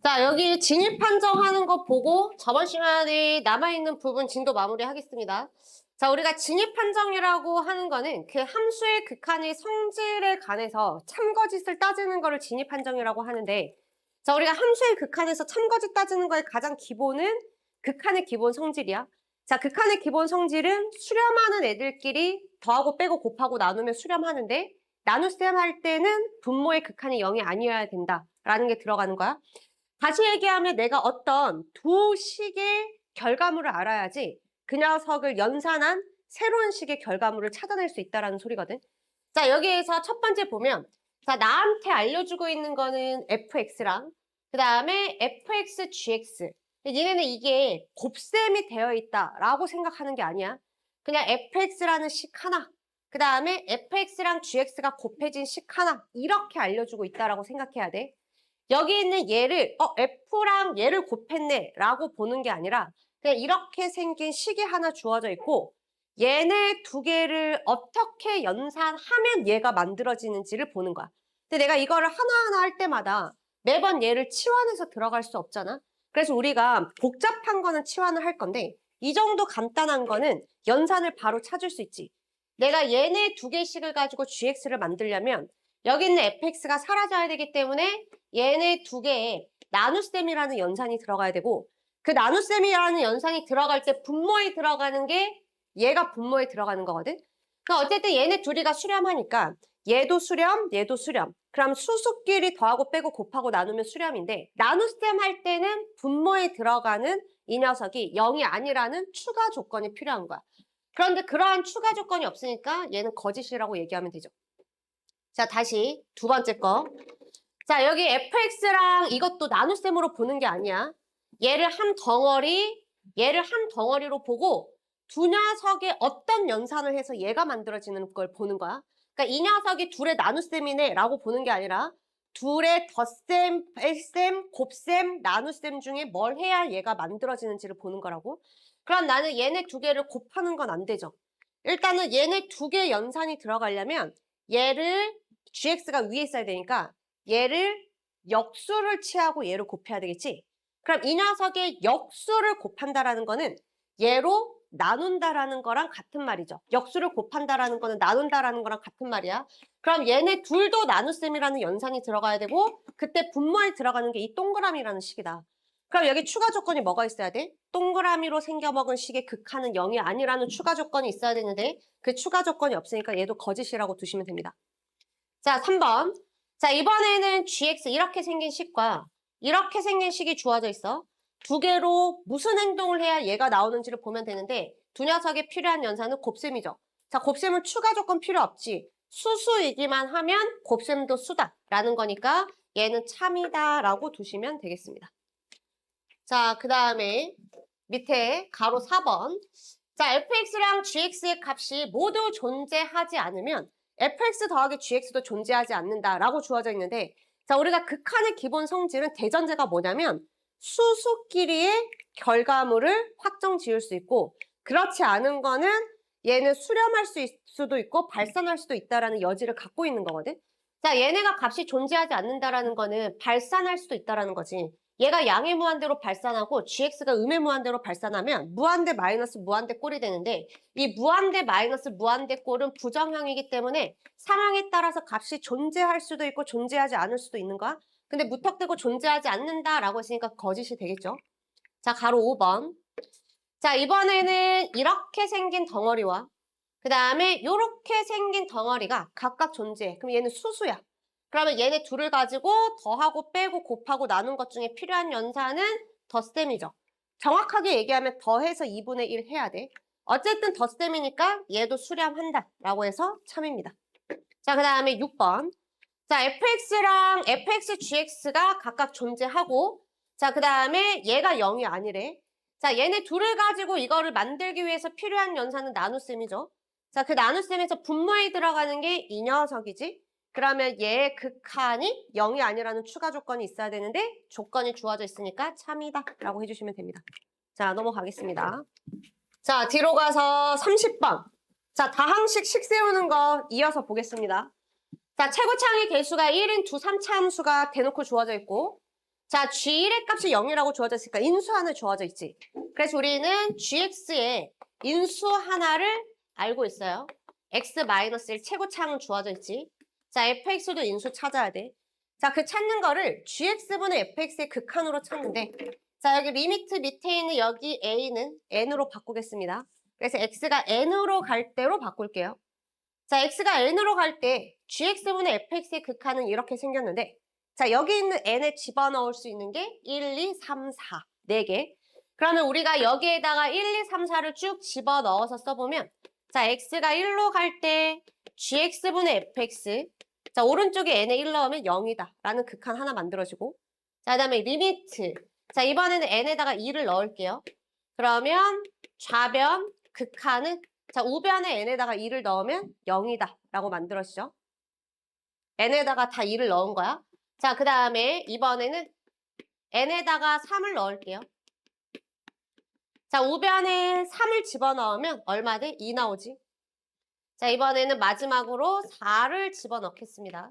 자, 여기 진입 판정하는 거 보고 저번 시간에 남아있는 부분 진도 마무리하겠습니다. 자, 우리가 진입 판정이라고 하는 거는 그 함수의 극한의 성질에 관해서 참거짓을 따지는 거를 진입 판정이라고 하는데, 자, 우리가 함수의 극한에서 참거짓 따지는 거의 가장 기본은 극한의 기본 성질이야. 자, 극한의 기본 성질은 수렴하는 애들끼리 더하고 빼고 곱하고 나누면 수렴하는데, 나눗셈 할 때는 분모의 극한이 0이 아니어야 된다라는 게 들어가는 거야. 다시 얘기하면 내가 어떤 두 식의 결과물을 알아야지 그 녀석을 연산한 새로운 식의 결과물을 찾아낼 수 있다는 소리거든. 자, 여기에서 첫 번째 보면, 자, 나한테 알려주고 있는 거는 fx랑 그 다음에 fx, gx. 얘네는 이게 곱셈이 되어 있다라고 생각하는 게 아니야. 그냥 fx라는 식 하나, 그 다음에 fx랑 gx가 곱해진 식 하나, 이렇게 알려주고 있다라고 생각해야 돼. 여기 있는 얘를 F랑 얘를 곱했네 라고 보는 게 아니라 그냥 이렇게 생긴 식이 하나 주어져 있고 얘네 두 개를 어떻게 연산하면 얘가 만들어지는지를 보는 거야. 근데 내가 이거를 하나하나 할 때마다 매번 얘를 치환해서 들어갈 수 없잖아. 그래서 우리가 복잡한 거는 치환을 할 건데 이 정도 간단한 거는 연산을 바로 찾을 수 있지. 내가 얘네 두 개씩을 가지고 gx를 만들려면 여기 있는 fx가 사라져야 되기 때문에 얘네 두 개에 나눗셈이라는 연산이 들어가야 되고 그 나눗셈이라는 연산이 들어갈 때 분모에 들어가는 게 얘가 분모에 들어가는 거거든. 그러니까 어쨌든 얘네 둘이가 수렴하니까 얘도 수렴, 얘도 수렴. 그럼 수수끼리 더하고 빼고 곱하고 나누면 수렴인데 나눗셈 할 때는 분모에 들어가는 이 녀석이 0이 아니라는 추가 조건이 필요한 거야. 그런데 그러한 추가 조건이 없으니까 얘는 거짓이라고 얘기하면 되죠. 자, 다시 두 번째 거. 자, 여기 fx랑 이것도 나눗셈으로 보는 게 아니야. 얘를 한 덩어리로 보고 두 녀석의 어떤 연산을 해서 얘가 만들어지는 걸 보는 거야. 그러니까 이 녀석이 둘의 나눗셈이네 라고 보는 게 아니라 둘의 덧셈, 뺄셈, 곱셈, 나눗셈 중에 뭘 해야 얘가 만들어지는지를 보는 거라고. 그럼 나는 얘네 두 개를 곱하는 건 안 되죠. 일단은 얘네 두 개 연산이 들어가려면 얘를 gx가 위에 있어야 되니까 얘를 역수를 취하고 얘를 곱해야 되겠지? 그럼 이 녀석의 역수를 곱한다라는 거는 얘로 나눈다라는 거랑 같은 말이죠. 역수를 곱한다라는 거는 나눈다라는 거랑 같은 말이야. 그럼 얘네 둘도 나눗셈이라는 연산이 들어가야 되고 그때 분모에 들어가는 게 이 동그라미라는 식이다. 그럼 여기 추가 조건이 뭐가 있어야 돼? 동그라미로 생겨먹은 식의 극한은 0이 아니라는 추가 조건이 있어야 되는데 그 추가 조건이 없으니까 얘도 거짓이라고 두시면 됩니다. 자, 3번. 자, 이번에는 gx 이렇게 생긴 식과 이렇게 생긴 식이 주어져 있어. 두 개로 무슨 행동을 해야 얘가 나오는지를 보면 되는데 두 녀석에 필요한 연산은 곱셈이죠. 자, 곱셈은 추가 조건 필요 없지. 수수이기만 하면 곱셈도 수다라는 거니까 얘는 참이다라고 두시면 되겠습니다. 자, 그 다음에 밑에 가로 4번. 자, fx랑 gx의 값이 모두 존재하지 않으면 fx 더하기 gx도 존재하지 않는다라고 주어져 있는데 자, 우리가 극한의 기본 성질은 대전제가 뭐냐면 수수끼리의 결과물을 확정 지을 수 있고 그렇지 않은 거는 얘는 수렴할 수도 있고 발산할 수도 있다라는 여지를 갖고 있는 거거든. 자, 얘네가 값이 존재하지 않는다라는 거는 발산할 수도 있다라는 거지. 얘가 양의 무한대로 발산하고 gx가 음의 무한대로 발산하면 무한대 마이너스 무한대 꼴이 되는데 이 무한대 마이너스 무한대 꼴은 부정형이기 때문에 상황에 따라서 값이 존재할 수도 있고 존재하지 않을 수도 있는 거야. 근데 무턱대고 존재하지 않는다라고 했으니까 거짓이 되겠죠. 자, 가로 5번. 자, 이번에는 이렇게 생긴 덩어리와 그 다음에 이렇게 생긴 덩어리가 각각 존재해. 그럼 얘는 수수야. 그러면 얘네 둘을 가지고 더하고 빼고 곱하고 나눈 것 중에 필요한 연산은 덧셈이죠. 정확하게 얘기하면 더해서 2분의 1 해야 돼. 어쨌든 덧셈이니까 얘도 수렴한다 라고 해서 참입니다. 자, 그 다음에 6번. 자, fx랑 fx, gx가 각각 존재하고 자, 그 다음에 얘가 0이 아니래. 자, 얘네 둘을 가지고 이거를 만들기 위해서 필요한 연산은 나눗셈이죠. 자, 그 나눗셈에서 분모에 들어가는 게 이 녀석이지. 그러면 얘의 극한이 0이 아니라는 추가 조건이 있어야 되는데 조건이 주어져 있으니까 참이다 라고 해주시면 됩니다. 자, 넘어가겠습니다. 자, 뒤로 가서 30번. 자, 다항식 식 세우는 거 이어서 보겠습니다. 자, 최고차항의 개수가 1인 두 3차 함수가 대놓고 주어져 있고 자, G1의 값이 0이라고 주어져 있으니까 인수 하나 주어져 있지. 그래서 우리는 GX의 인수 하나를 알고 있어요. X-1 최고차항은 주어져 있지. 자, fx도 인수 찾아야 돼. 자, 그 찾는 거를 gx분의 fx의 극한으로 찾는데, 자, 여기 리미트 밑에 있는 여기 a는 n으로 바꾸겠습니다. 그래서 x가 n으로 갈 때로 바꿀게요. 자, x가 n으로 갈 때 gx분의 fx의 극한은 이렇게 생겼는데, 자, 여기 있는 n에 집어넣을 수 있는 게 1, 2, 3, 4, 4개. 그러면 우리가 여기에다가 1, 2, 3, 4를 쭉 집어넣어서 써보면, 자, x가 1로 갈 때 gx분의 fx, 자, 오른쪽에 n에 1 넣으면 0이다 라는 극한 하나 만들어지고, 자, 그 다음에 리미트. 자, 이번에는 n에다가 2를 넣을게요. 그러면 좌변 극한은, 자, 우변에 n에다가 2를 넣으면 0이다 라고 만들어지죠. n에다가 다 2를 넣은 거야. 자, 그 다음에 이번에는 n에다가 3을 넣을게요. 자, 우변에 3을 집어넣으면 얼마 돼? 2 나오지. 자, 이번에는 마지막으로 4를 집어넣겠습니다.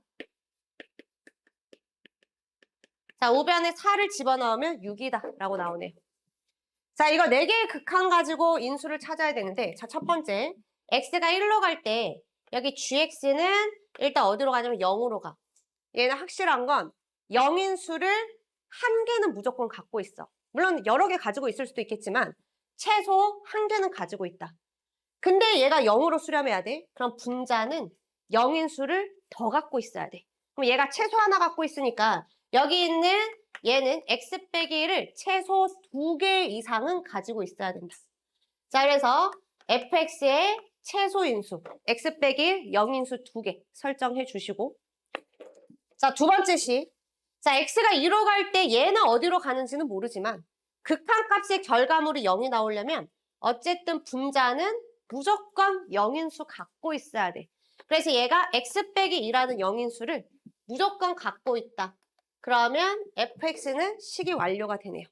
자, 우변에 4를 집어넣으면 6이다 라고 나오네요. 자, 이거 4개의 극한 가지고 인수를 찾아야 되는데, 자, 첫 번째, x가 1로 갈 때 여기 gx는 일단 어디로 가냐면 0으로 가. 얘는 확실한 건 0인수를 한 개는 무조건 갖고 있어. 물론 여러 개 가지고 있을 수도 있겠지만 최소 한 개는 가지고 있다. 근데 얘가 0으로 수렴해야 돼. 그럼 분자는 0인수를 더 갖고 있어야 돼. 그럼 얘가 최소 하나 갖고 있으니까 여기 있는 얘는 x 빼기 1을 최소 2개 이상은 가지고 있어야 된다. 자, 그래서 fx의 최소 인수 x 빼기 1, 0인수 2개 설정해 주시고, 자, 두 번째 식. 자, x가 2로 갈 때 얘는 어디로 가는지는 모르지만 극한값의 결과물이 0이 나오려면 어쨌든 분자는 무조건 0인수 갖고 있어야 돼. 그래서 얘가 x 빼기 2라는 0인수를 무조건 갖고 있다. 그러면 fx는 식이 완료가 되네요.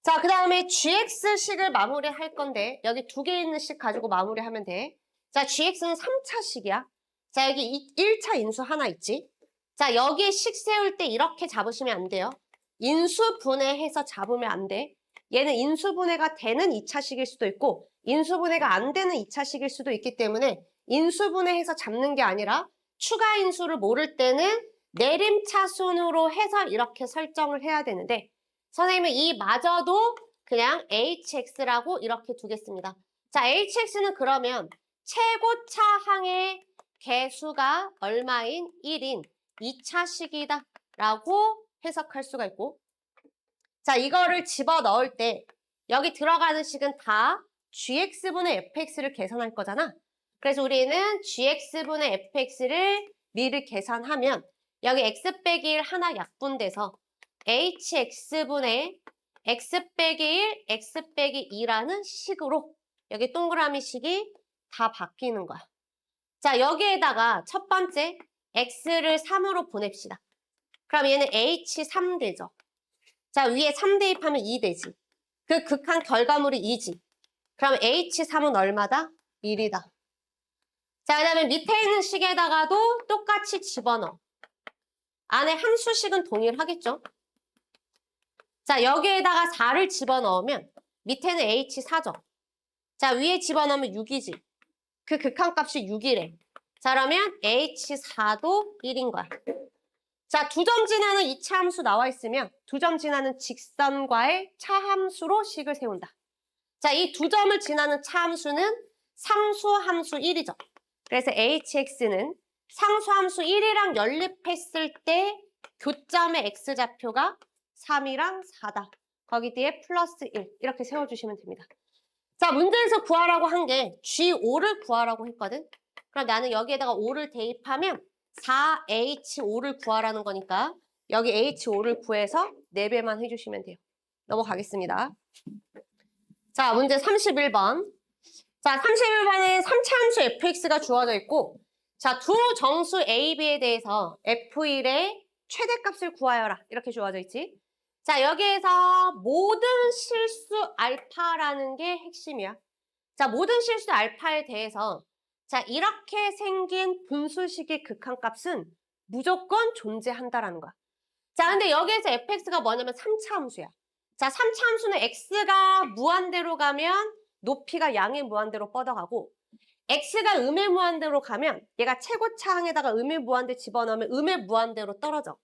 자, 그 다음에 gx식을 마무리할 건데 여기 2개 있는 식 가지고 마무리하면 돼. 자, gx는 3차 식이야. 자, 여기 1차 인수 하나 있지. 자, 여기에 식 세울 때 이렇게 잡으시면 안 돼요. 인수분해해서 잡으면 안 돼. 얘는 인수분해가 되는 2차식일 수도 있고 인수분해가 안 되는 2차식일 수도 있기 때문에 인수분해해서 잡는 게 아니라 추가 인수를 모를 때는 내림차순으로 해서 이렇게 설정을 해야 되는데, 선생님은 이 마저도 그냥 hx라고 이렇게 두겠습니다. 자, hx는 그러면 최고차 항의 개수가 얼마인 1인 2차식이다 라고 해석할 수가 있고, 자, 이거를 집어넣을 때 여기 들어가는 식은 다 gx분의 fx를 계산할 거잖아. 그래서 우리는 gx분의 fx를 미리 계산하면 여기 x 빼기 1 하나 약분돼서 hx분의 x 빼기 1, x 빼기 2라는 식으로 여기 동그라미 식이 다 바뀌는 거야. 자, 여기에다가 첫 번째 x를 3으로 보냅시다. 그럼 얘는 h3 되죠. 자, 위에 3 대입하면 2 되지. 그 극한 결과물이 2지. 그럼 h3은 얼마다? 1이다. 자, 그 다음에 밑에 있는 식에다가도 똑같이 집어넣어. 안에 함수식은 동일하겠죠? 자, 여기에다가 4를 집어넣으면 밑에는 h4죠. 자, 위에 집어넣으면 6이지. 그 극한값이 6이래. 자, 그러면 h4도 1인 거야. 자, 2점 지나는 2차 함수 나와 있으면 2점 지나는 직선과의 차함수로 식을 세운다. 자, 이 2점을 지나는 차함수는 상수함수 1이죠. 그래서 hx는 상수함수 1이랑 연립했을 때 교점의 x좌표가 3이랑 4다. 거기 뒤에 플러스 1 이렇게 세워주시면 됩니다. 자, 문제에서 구하라고 한 게 G5를 구하라고 했거든. 그럼 나는 여기에다가 5를 대입하면 4H5를 구하라는 거니까 여기 H5를 구해서 4배만 해주시면 돼요. 넘어가겠습니다. 자, 문제 31번. 자, 31번에 3차 함수 fx가 주어져 있고, 자, 두 정수 a, b에 대해서 f1의 최대값을 구하여라 이렇게 주어져 있지. 자, 여기에서 모든 실수 알파라는 게 핵심이야. 자, 모든 실수 알파에 대해서 자, 이렇게 생긴 분수식의 극한값은 무조건 존재한다라는 거야. 자, 근데 여기에서 fx가 뭐냐면 3차 함수야. 자, 3차 함수는 x가 무한대로 가면 높이가 양의 무한대로 뻗어가고 x가 음의 무한대로 가면 얘가 최고차항에다가 음의 무한대 집어넣으면 음의 무한대로 떨어져.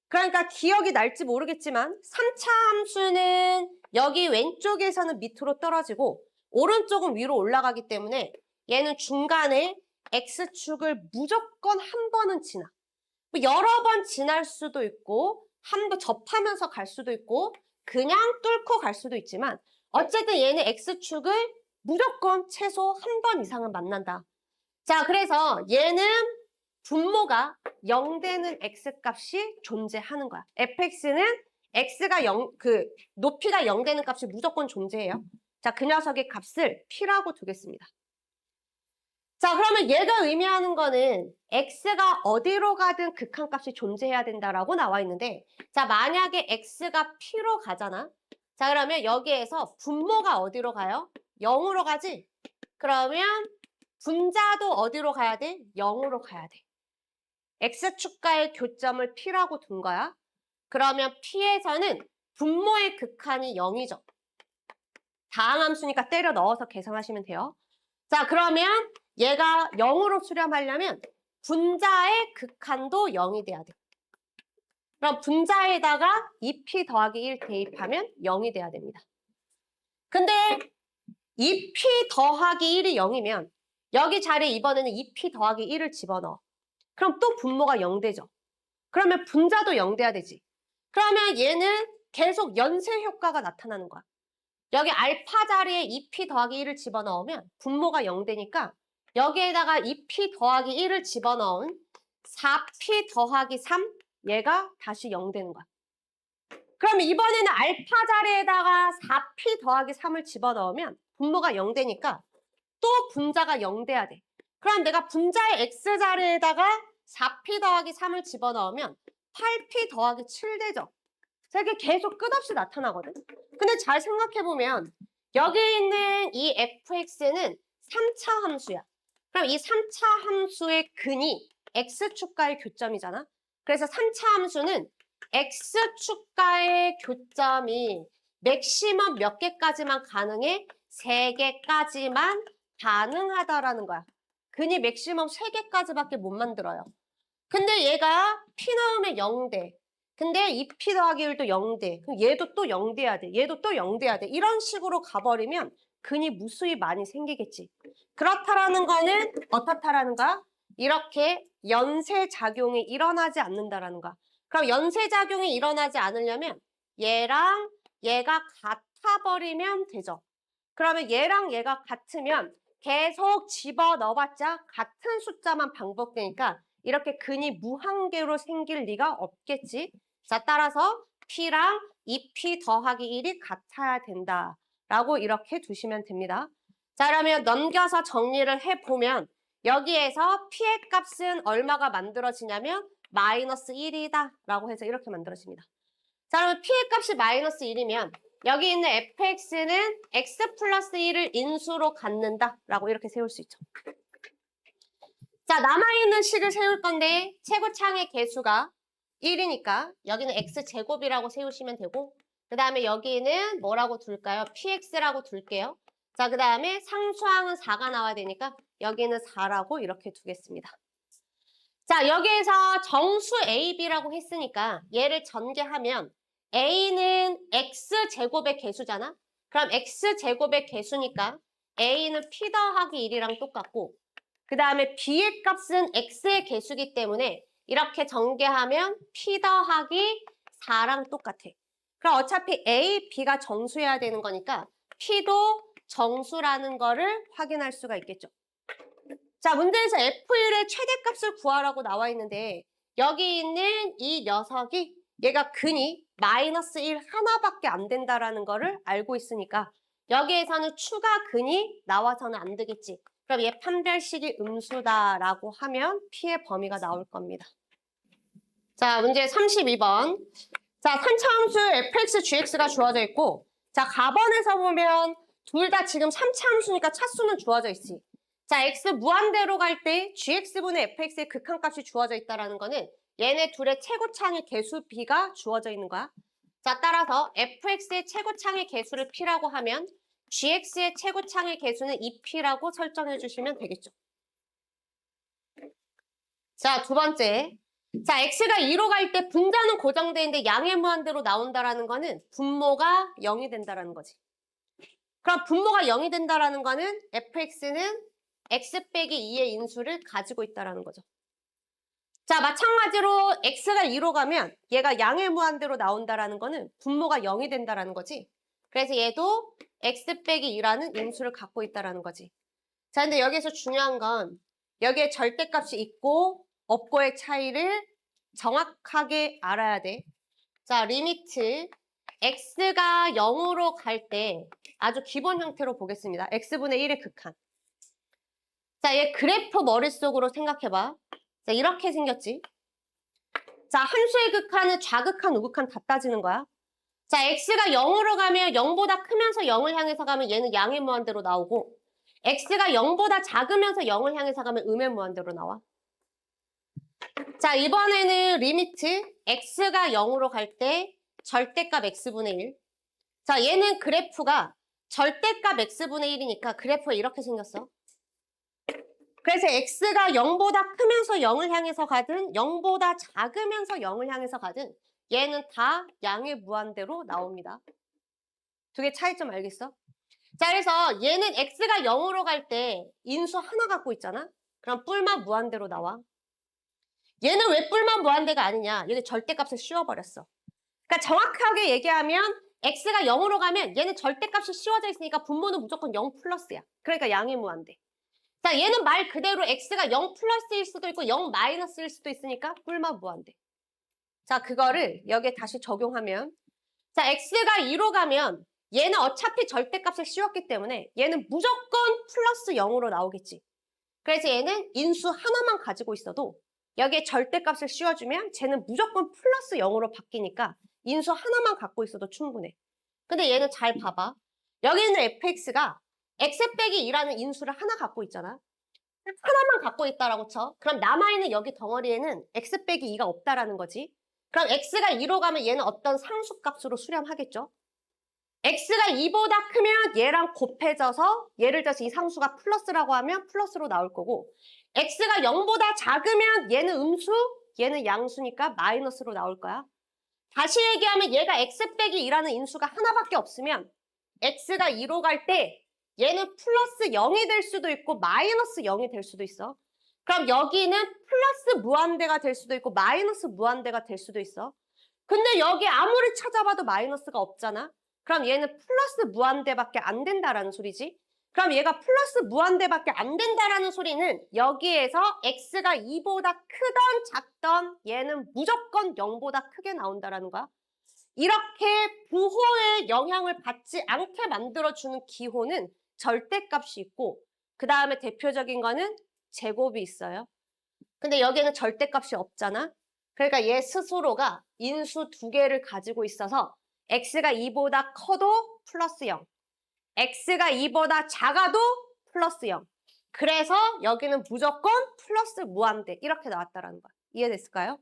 그러니까 기억이 날지 모르겠지만 3차 함수는 여기 왼쪽에서는 밑으로 떨어지고 오른쪽은 위로 올라가기 때문에 얘는 중간에 x축을 무조건 한 번은 지나. 뭐 여러 번 지날 수도 있고 한 번 접하면서 갈 수도 있고 그냥 뚫고 갈 수도 있지만 어쨌든 얘는 x축을 무조건 최소 한 번 이상은 만난다. 자, 그래서 얘는 분모가 0 되는 x값이 존재하는 거야. fx는 x가 0, 높이가 0 되는 값이 무조건 존재해요. 자, 그 녀석의 값을 p라고 두겠습니다. 자, 그러면 얘가 의미하는 거는 x가 어디로 가든 극한값이 존재해야 된다라고 나와 있는데 자, 만약에 x가 p로 가잖아. 자, 그러면 여기에서 분모가 어디로 가요? 0으로 가지? 그러면 분자도 어디로 가야 돼? 0으로 가야 돼. x축과의 교점을 p라고 둔 거야. 그러면 p에서는 분모의 극한이 0이죠. 다항함수니까 때려 넣어서 계산하시면 돼요. 자, 그러면 얘가 0으로 수렴하려면 분자의 극한도 0이 돼야 돼. 그럼 분자에다가 2p 더하기 1 대입하면 0이 돼야 됩니다. 근데 2p 더하기 1이 0이면 여기 자리에 이번에는 2p 더하기 1을 집어넣어. 그럼 또 분모가 0 되죠. 그러면 분자도 0 돼야 되지. 그러면 얘는 계속 연쇄 효과가 나타나는 거야. 여기 알파 자리에 2p 더하기 1을 집어넣으면 분모가 0 되니까 여기에다가 2p 더하기 1을 집어넣은 4p 더하기 3 얘가 다시 0 되는 거야. 그럼 이번에는 알파 자리에다가 4p 더하기 3을 집어넣으면 분모가 0 되니까 또 분자가 0 돼야 돼. 그럼 내가 분자의 x 자리에다가 4p 더하기 3을 집어넣으면 8p 더하기 7 되죠. 이게 계속 끝없이 나타나거든. 근데 잘 생각해보면 여기 있는 이 fx는 3차 함수야. 그럼 이 3차 함수의 근이 x축과의 교점이잖아. 그래서 3차 함수는 x축과의 교점이 맥시멈 몇 개까지만 가능해? 3개까지만 가능하다라는 거야. 근이 맥시멈 3개까지밖에 못 만들어요. 근데 얘가 p 넣으면 0돼. 근데 2p 더하기 1도 0돼. 그럼 얘도 또 0 돼야 돼. 얘도 또 0 돼야 돼. 이런 식으로 가버리면 근이 무수히 많이 생기겠지. 그렇다라는 거는 어떻다라는 거야? 이렇게 연쇄작용이 일어나지 않는다라는 거야. 그럼 연쇄작용이 일어나지 않으려면 얘랑 얘가 같아버리면 되죠. 그러면 얘랑 얘가 같으면 계속 집어넣어봤자 같은 숫자만 반복되니까 이렇게 근이 무한계로 생길 리가 없겠지. 자, 따라서 P랑 2P 더하기 1이 같아야 된다라고 이렇게 두시면 됩니다. 자, 그러면 넘겨서 정리를 해보면 여기에서 P의 값은 얼마가 만들어지냐면 마이너스 1이다 라고 해서 이렇게 만들어집니다. 자, 그러면 P의 값이 마이너스 1이면 여기 있는 fx는 x 플러스 1을 인수로 갖는다 라고 이렇게 세울 수 있죠. 자, 남아있는 식을 세울 건데 최고차항의 개수가 1이니까 여기는 x제곱이라고 세우시면 되고 그 다음에 여기는 뭐라고 둘까요? px라고 둘게요. 자, 그 다음에 상수항은 4가 나와야 되니까 여기는 4라고 이렇게 두겠습니다. 자, 여기에서 정수 a, b라고 했으니까 얘를 전개하면 a는 x제곱의 개수잖아? 그럼 x제곱의 개수니까 a는 p 더하기 1이랑 똑같고 그 다음에 b의 값은 x의 개수기 때문에 이렇게 전개하면 p 더하기 4랑 똑같아. 그럼 어차피 a, b가 정수여야 되는 거니까 p도 정수라는 거를 확인할 수가 있겠죠. 자, 문제에서 f1의 최대값을 구하라고 나와 있는데 여기 있는 이 녀석이 얘가 근이 마이너스 1 하나밖에 안 된다라는 거를 알고 있으니까 여기에서는 추가 근이 나와서는 안 되겠지. 그럼 얘 판별식이 음수다라고 하면 P의 범위가 나올 겁니다. 자, 문제 32번. 자, 3차 함수 fx, gx가 주어져 있고 자, 가번에서 보면 둘 다 지금 3차 함수니까 차수는 주어져 있지. 자, x 무한대로 갈 때 gx분의 fx의 극한값이 주어져 있다는 거는 얘네 둘의 최고창의 개수 B가 주어져 있는 거야. 자, 따라서 fx의 최고창의 개수를 P라고 하면 gx의 최고창의 개수는 2P라고 설정해 주시면 되겠죠. 자, 두 번째. 자, x가 2로 갈 때 분자는 고정돼 있는데 양의 무한대로 나온다라는 거는 분모가 0이 된다라는 거지. 그럼 분모가 0이 된다라는 거는 fx는 x 빼기 2의 인수를 가지고 있다라는 거죠. 자, 마찬가지로 x가 2로 가면 얘가 양의 무한대로 나온다라는 거는 분모가 0이 된다라는 거지. 그래서 얘도 x 빼기 2라는 인수를 갖고 있다라는 거지. 자, 근데 여기서 중요한 건 여기에 절대값이 있고 없고의 차이를 정확하게 알아야 돼. 자, 리미트 x가 0으로 갈 때 아주 기본 형태로 보겠습니다. x분의 1의 극한. 자, 얘 그래프 머릿속으로 생각해봐. 자, 이렇게 생겼지. 자, 함수의 극한은 좌극한, 우극한 다 따지는 거야. 자, x가 0으로 가면 0보다 크면서 0을 향해서 가면 얘는 양의 무한대로 나오고 x가 0보다 작으면서 0을 향해서 가면 음의 무한대로 나와. 자, 이번에는 리미트 x가 0으로 갈 때 절대값 x분의 1. 자, 얘는 그래프가 절대값 x분의 1이니까 그래프가 이렇게 생겼어. 그래서 x가 0보다 크면서 0을 향해서 가든 0보다 작으면서 0을 향해서 가든 얘는 다 양의 무한대로 나옵니다. 두 개 차이점 알겠어? 자, 그래서 얘는 x가 0으로 갈 때 인수 하나 갖고 있잖아? 그럼 뿔만 무한대로 나와. 얘는 왜 뿔만 무한대가 아니냐? 얘는 절대값을 씌워버렸어. 그러니까 정확하게 얘기하면 x가 0으로 가면 얘는 절대값이 씌워져 있으니까 분모는 무조건 0 플러스야. 그러니까 양의 무한대. 자, 얘는 말 그대로 x가 0 플러스일 수도 있고 0 마이너스일 수도 있으니까 뿔만 무한대. 자, 그거를 여기에 다시 적용하면 자, x가 2로 가면 얘는 어차피 절대값을 씌웠기 때문에 얘는 무조건 플러스 0으로 나오겠지. 그래서 얘는 인수 하나만 가지고 있어도 여기에 절대값을 씌워주면 쟤는 무조건 플러스 0으로 바뀌니까 인수 하나만 갖고 있어도 충분해. 근데 얘는 잘 봐봐. 여기 있는 fx가 x 빼기 2라는 인수를 하나 갖고 있잖아. 하나만 갖고 있다라고 쳐. 그럼 남아있는 여기 덩어리에는 x 빼기 2가 없다라는 거지. 그럼 x가 2로 가면 얘는 어떤 상수값으로 수렴하겠죠? x가 2보다 크면 얘랑 곱해져서 예를 들어서 이 상수가 플러스라고 하면 플러스로 나올 거고 x가 0보다 작으면 얘는 음수, 얘는 양수니까 마이너스로 나올 거야. 다시 얘기하면 얘가 x 빼기 2라는 인수가 하나밖에 없으면 x가 2로 갈 때 얘는 플러스 0이 될 수도 있고 마이너스 0이 될 수도 있어. 그럼 여기는 플러스 무한대가 될 수도 있고 마이너스 무한대가 될 수도 있어. 근데 여기 아무리 찾아봐도 마이너스가 없잖아. 그럼 얘는 플러스 무한대밖에 안 된다라는 소리지. 그럼 얘가 플러스 무한대밖에 안 된다라는 소리는 여기에서 x가 2보다 크던 작던 얘는 무조건 0보다 크게 나온다라는 거야. 이렇게 부호의 영향을 받지 않게 만들어주는 기호는 절대값이 있고 그 다음에 대표적인 거는 제곱이 있어요. 근데 여기에는 절대값이 없잖아. 그러니까 얘 스스로가 인수 두 개를 가지고 있어서 x가 2보다 커도 플러스 0, x가 2보다 작아도 플러스 0. 그래서 여기는 무조건 플러스 무한대 이렇게 나왔다라는 거야. 이해됐을까요?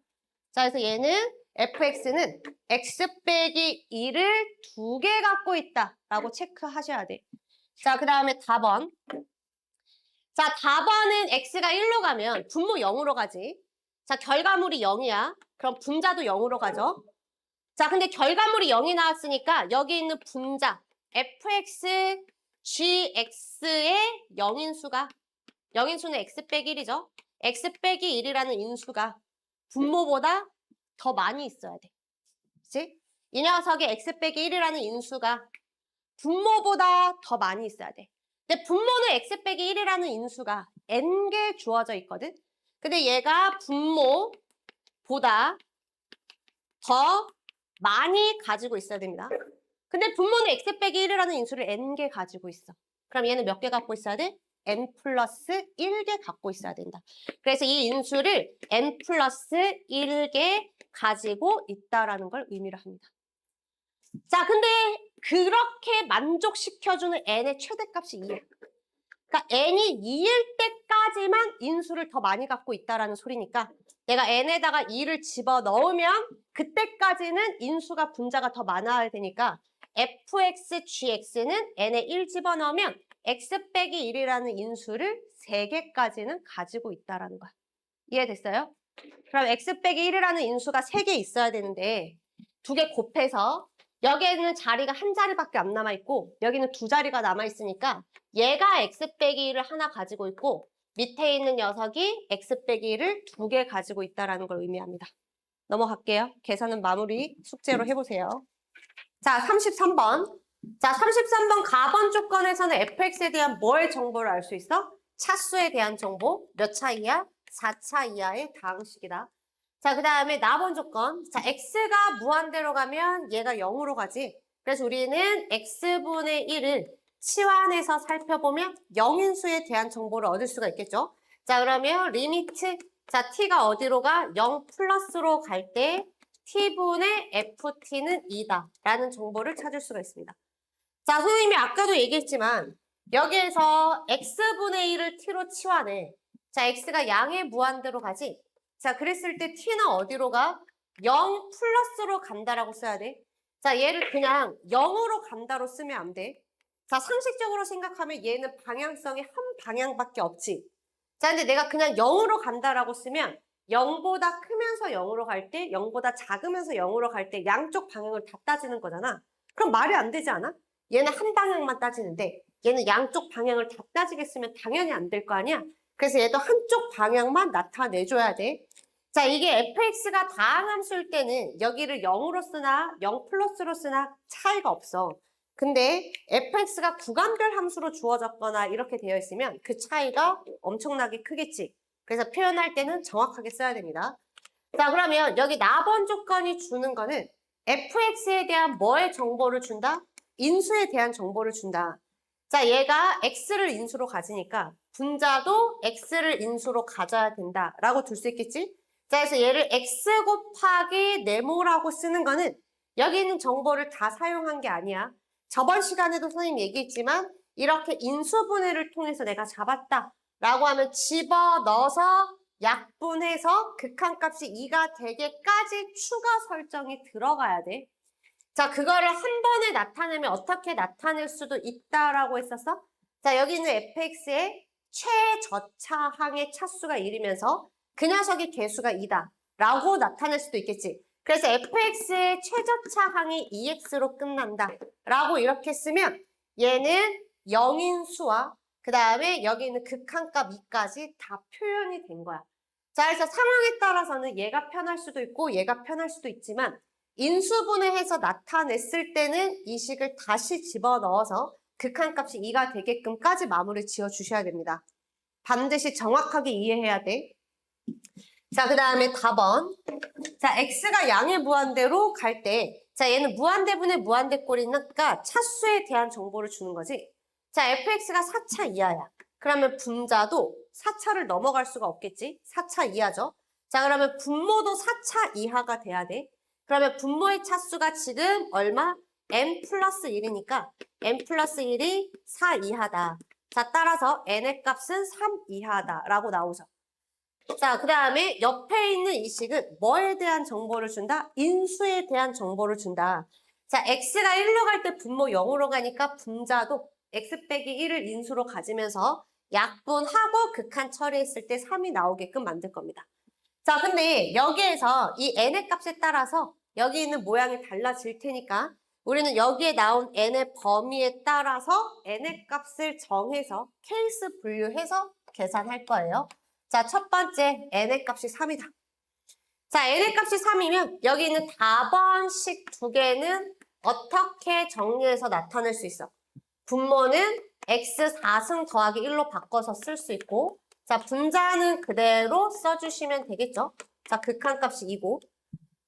자, 그래서 얘는 fx는 x 빼기 2를 두 개 갖고 있다라고 체크하셔야 돼. 자, 그 다음에 4번. 자, 4번은 x가 1로 가면 분모 0으로 가지. 자, 결과물이 0이야. 그럼 분자도 0으로 가죠. 자, 근데 결과물이 0이 나왔으니까 여기 있는 분자 fx, gx의 영인수가 영인수는 x 빼기 1이죠. x 빼기 1이라는 인수가 분모보다 더 많이 있어야 돼. 그치? 이 녀석의 x 빼기 1이라는 인수가 분모보다 더 많이 있어야 돼. 근데 분모는 x 빼기 1이라는 인수가 n개 주어져 있거든. 근데 얘가 분모보다 더 많이 가지고 있어야 됩니다. 근데 분모는 x 빼기 1이라는 인수를 n개 가지고 있어. 그럼 얘는 몇 개 갖고 있어야 돼? n 플러스 1개 갖고 있어야 된다. 그래서 이 인수를 n 플러스 1개 가지고 있다라는 걸 의미를 합니다. 자, 근데 그렇게 만족시켜주는 n의 최대값이 2야. 그러니까 n이 2일 때까지만 인수를 더 많이 갖고 있다라는 소리니까 내가 n에다가 2를 집어넣으면 그때까지는 인수가 분자가 더 많아야 되니까 fx, gx는 n에 1 집어넣으면 x 빼기 1이라는 인수를 3개까지는 가지고 있다라는 거야. 이해됐어요? 그럼 x 빼기 1이라는 인수가 3개 있어야 되는데 2개 곱해서 여기에는 자리가 한 자리밖에 안 남아있고 여기는 2자리가 남아있으니까 얘가 x 빼기 1을 하나 가지고 있고 밑에 있는 녀석이 x 빼기 1을 2개 가지고 있다는 걸 의미합니다. 넘어갈게요. 계산은 마무리 숙제로 해보세요. 자, 33번. 자, 33번 가번 조건에서는 fx에 대한 뭐의 정보를 알 수 있어? 차수에 대한 정보. 몇 차 이하? 4차 이하의 다항식이다. 자, 그 다음에 나번 조건. 자, x가 무한대로 가면 얘가 0으로 가지. 그래서 우리는 x분의 1을 치환해서 살펴보면 0인수에 대한 정보를 얻을 수가 있겠죠. 자, 그러면 리미트. 자, t가 어디로 가? 0 플러스로 갈 때 t분의 ft는 2다 라는 정보를 찾을 수가 있습니다. 자, 선생님이 아까도 얘기했지만 여기에서 x분의 1을 t로 치환해. 자, x가 양의 무한대로 가지. 자, 그랬을 때 t는 어디로 가? 0 플러스로 간다라고 써야 돼. 자, 얘를 그냥 0으로 간다로 쓰면 안 돼. 자, 상식적으로 생각하면 얘는 방향성이 한 방향밖에 없지. 자, 근데 내가 그냥 0으로 간다라고 쓰면 0보다 크면서 0으로 갈 때, 0보다 작으면서 0으로 갈 때 양쪽 방향을 다 따지는 거잖아. 그럼 말이 안 되지 않아? 얘는 한 방향만 따지는데 얘는 양쪽 방향을 다 따지겠으면 당연히 안 될 거 아니야? 그래서 얘도 한쪽 방향만 나타내줘야 돼. 자, 이게 fx가 다항함수일 때는 여기를 0으로 쓰나 0 플러스로 쓰나 차이가 없어. 근데 fx가 구간별 함수로 주어졌거나 이렇게 되어 있으면 그 차이가 엄청나게 크겠지. 그래서 표현할 때는 정확하게 써야 됩니다. 자, 그러면 여기 나번 조건이 주는 거는 fx에 대한 뭐의 정보를 준다? 인수에 대한 정보를 준다. 자, 얘가 x를 인수로 가지니까 분자도 x를 인수로 가져야 된다라고 둘 수 있겠지? 자, 그래서 얘를 x 곱하기 네모라고 쓰는 거는 여기 있는 정보를 다 사용한 게 아니야. 저번 시간에도 선생님 얘기했지만 이렇게 인수분해를 통해서 내가 잡았다라고 하면 집어넣어서 약분해서 극한값이 2가 되게까지 추가 설정이 들어가야 돼. 자, 그거를 한 번에 나타내면 어떻게 나타낼 수도 있다라고 했었어? 자, 여기 있는 fx의 최저차항의 차수가 1이면서 그 녀석의 개수가 2다 라고 나타낼 수도 있겠지. 그래서 fx의 최저차항이 2x로 끝난다 라고 이렇게 쓰면 얘는 0인수와 그 다음에 여기 있는 극한값 2까지 다 표현이 된 거야. 자, 그래서 상황에 따라서는 얘가 편할 수도 있고 얘가 편할 수도 있지만 인수분해해서 나타냈을 때는 이 식을 다시 집어넣어서 극한값이 2가 되게끔까지 마무리 지어주셔야 됩니다. 반드시 정확하게 이해해야 돼. 자, 그 다음에 4번. 자, x가 양의 무한대로 갈 때, 자, 얘는 무한대분의 무한대꼴이니까 차수에 대한 정보를 주는 거지. 자, fx가 4차 이하야. 그러면 분자도 4차를 넘어갈 수가 없겠지. 4차 이하죠. 자, 그러면 분모도 4차 이하가 돼야 돼. 그러면 분모의 차수가 지금 얼마? n 플러스 1이니까 n 플러스 1이 4 이하다. 자, 따라서 n의 값은 3 이하다라고 나오죠. 자, 그 다음에 옆에 있는 이 식은 뭐에 대한 정보를 준다? 인수에 대한 정보를 준다. 자, x가 1로 갈 때 분모 0으로 가니까 분자도 x 빼기 1을 인수로 가지면서 약분하고 극한 처리했을 때 3이 나오게끔 만들 겁니다. 자, 근데 여기에서 이 n의 값에 따라서 여기 있는 모양이 달라질 테니까 우리는 여기에 나온 n의 범위에 따라서 n의 값을 정해서 케이스 분류해서 계산할 거예요. 자, 첫 번째 n의 값이 3이다. 자, n의 값이 3이면 여기 있는 다번식 두 개는 어떻게 정리해서 나타낼 수 있어? 분모는 x 4승 더하기 1로 바꿔서 쓸 수 있고, 자, 분자는 그대로 써주시면 되겠죠? 자, 극한값이 2고.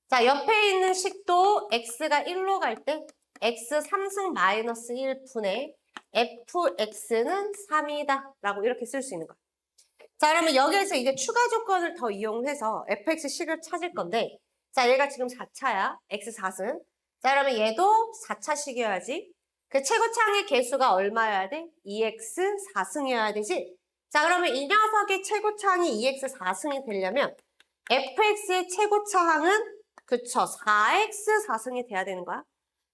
자, 옆에 있는 식도 x가 1로 갈 때 x 3승 마이너스 1분의 fx는 3이다 라고 이렇게 쓸 수 있는 거야. 자, 그러면 여기에서 이제 추가 조건을 더 이용해서 fx 식을 찾을 건데, 자, 얘가 지금 4차야. x 4승. 자, 그러면 얘도 4차식이어야지. 그 최고차항의 개수가 얼마여야 돼? 2x 4승이어야 되지? 자, 그러면 이 녀석의 최고차항이 2x 4승이 되려면 fx의 최고차항은 그쵸 4x 4승이 돼야 되는 거야.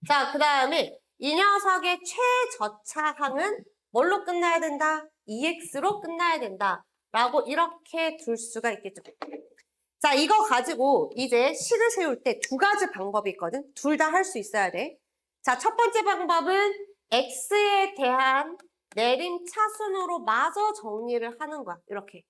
자, 그 다음에 이 녀석의 최저차항은 뭘로 끝나야 된다? 2x로 끝나야 된다. 라고 이렇게 둘 수가 있겠죠. 자, 이거 가지고 이제 식을 세울 때 두 가지 방법이 있거든. 둘 다 할 수 있어야 돼. 자, 첫 번째 방법은 x에 대한 내림차순으로 마저 정리를 하는 거야. 이렇게.